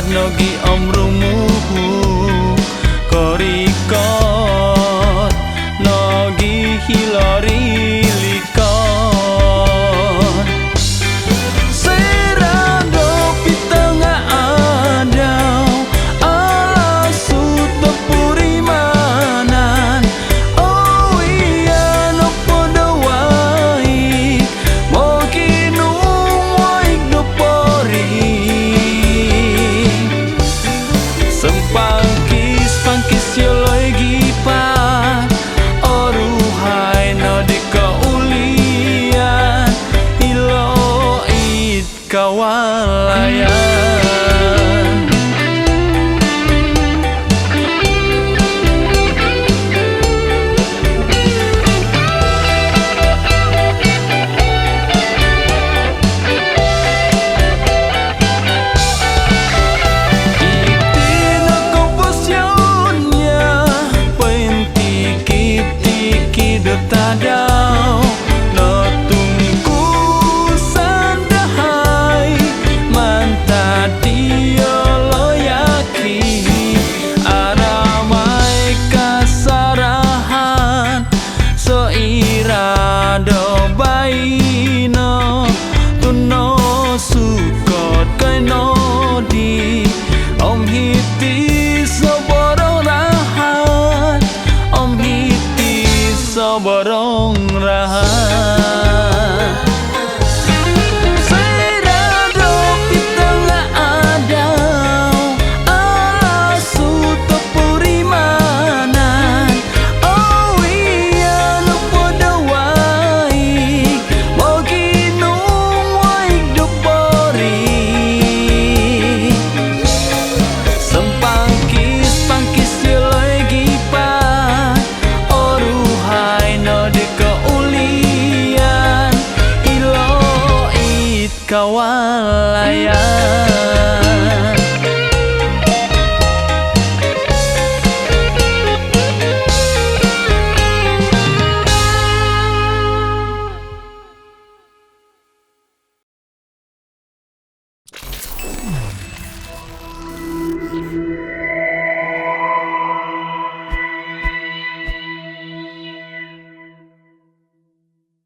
Pat nogi omrumu korikot nogi hilori likot serado pitengah adau ala suto purimanan oh iya no podo waik mokinu waik no pori Sempangkis pangkis yoloi gipat oruhai no deka ulian ilo it kawalayan tadau no tungku sandahai manta dia loyaki aramai kasarahan so irado baino tuno sukot kaino di om hiti so borong rahat om hiti so borong rahat